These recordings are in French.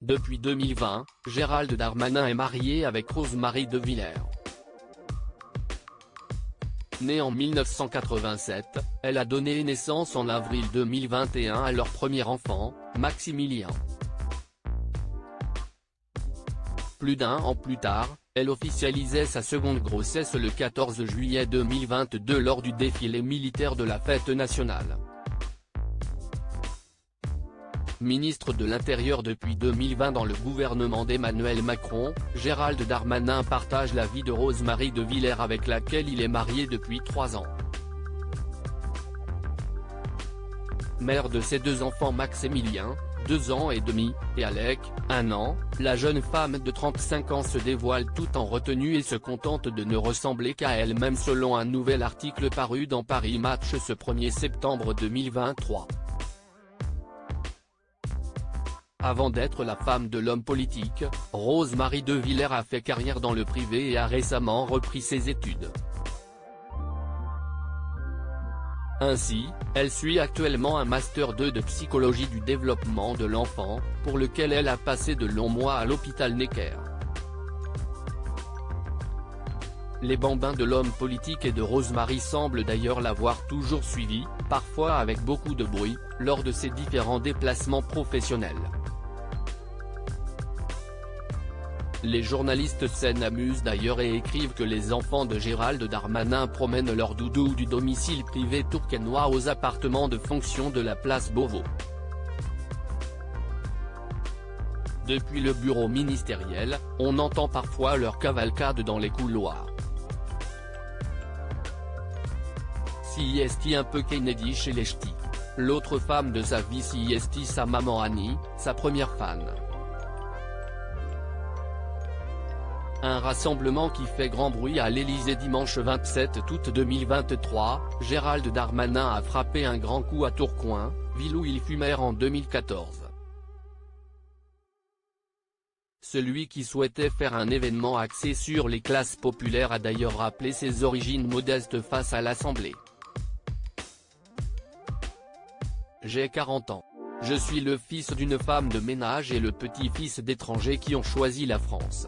Depuis 2020, Gérald Darmanin est marié avec Rosemarie De Villers. Née en 1987, elle a donné naissance en avril 2021 à leur premier enfant, Maximilien. Plus d'un an plus tard, elle officialisait sa seconde grossesse le 14 juillet 2022 lors du défilé militaire de la fête nationale. Ministre de l'Intérieur depuis 2020 dans le gouvernement d'Emmanuel Macron, Gérald Darmanin partage la vie de Rosemarie De Villers avec laquelle il est marié depuis 3 ans. Mère de ses 2 enfants Maximilien, 2 ans et demi, et Alec, 1 an, la jeune femme de 35 ans se dévoile tout en retenue et se contente de ne ressembler qu'à elle-même selon un nouvel article paru dans Paris Match ce 1er septembre 2023. Avant d'être la femme de l'homme politique, Rosemarie De Villers a fait carrière dans le privé et a récemment repris ses études. Ainsi, elle suit actuellement un Master 2 de psychologie du développement de l'enfant, pour lequel elle a passé de longs mois à l'hôpital Necker. Les bambins de l'homme politique et de Rosemarie semblent d'ailleurs l'avoir toujours suivie, parfois avec beaucoup de bruit, lors de ses différents déplacements professionnels. Les journalistes s'en amusent d'ailleurs et écrivent que les enfants de Gérald Darmanin promènent leur doudou du domicile privé tourquenois aux appartements de fonction de la place Beauvau. Depuis le bureau ministériel, on entend parfois leur cavalcade dans les couloirs. Si est un peu Kennedy chez les ch'tis. L'autre femme de sa vie si est sa maman Annie, sa première fan. Un rassemblement qui fait grand bruit à l'Élysée dimanche 27 août 2023, Gérald Darmanin a frappé un grand coup à Tourcoing, ville où il fut maire en 2014. Celui qui souhaitait faire un événement axé sur les classes populaires a d'ailleurs rappelé ses origines modestes face à l'Assemblée. J'ai 40 ans. Je suis le fils d'une femme de ménage et le petit-fils d'étrangers qui ont choisi la France.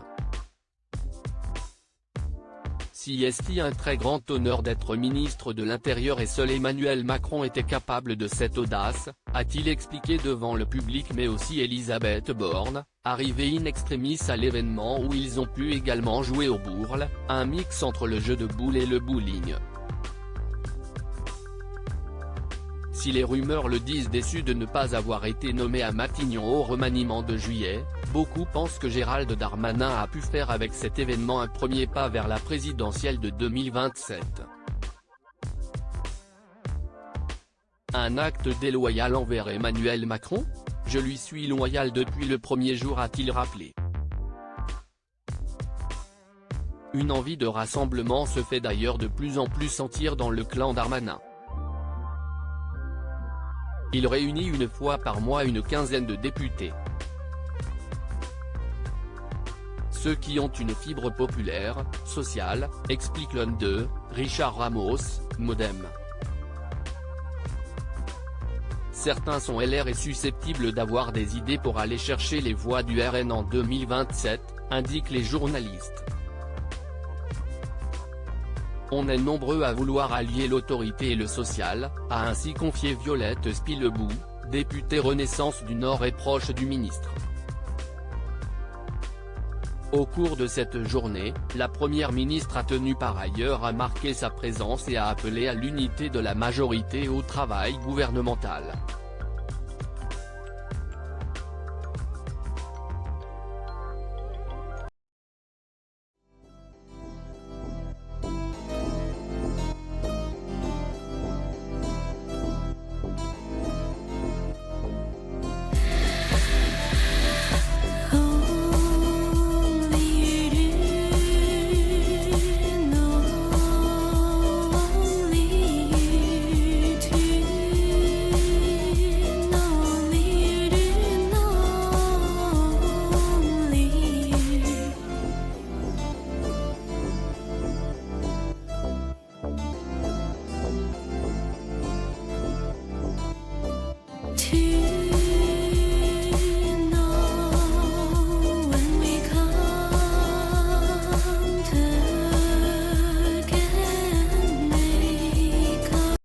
Si est un très grand honneur d'être ministre de l'Intérieur et seul Emmanuel Macron était capable de cette audace, a-t-il expliqué devant le public mais aussi Elisabeth Borne, arrivée in extremis à l'événement où ils ont pu également jouer au bourle, un mix entre le jeu de boules et le bowling. Si les rumeurs le disent déçu de ne pas avoir été nommé à Matignon au remaniement de juillet, beaucoup pensent que Gérald Darmanin a pu faire avec cet événement un premier pas vers la présidentielle de 2027. Un acte déloyal envers Emmanuel Macron ? Je lui suis loyal depuis le premier jour a-t-il rappelé. Une envie de rassemblement se fait d'ailleurs de plus en plus sentir dans le clan Darmanin. Il réunit une fois par mois une quinzaine de députés. Ceux qui ont une fibre populaire, sociale, explique l'un d'eux, Richard Ramos, Modem. Certains sont LR et susceptibles d'avoir des idées pour aller chercher les voix du RN en 2027, indiquent les journalistes. On est nombreux à vouloir allier l'autorité et le social, a ainsi confié Violette Spilebou, députée Renaissance du Nord et proche du ministre. Au cours de cette journée, la première ministre a tenu par ailleurs à marquer sa présence et à appeler à l'unité de la majorité au travail gouvernemental.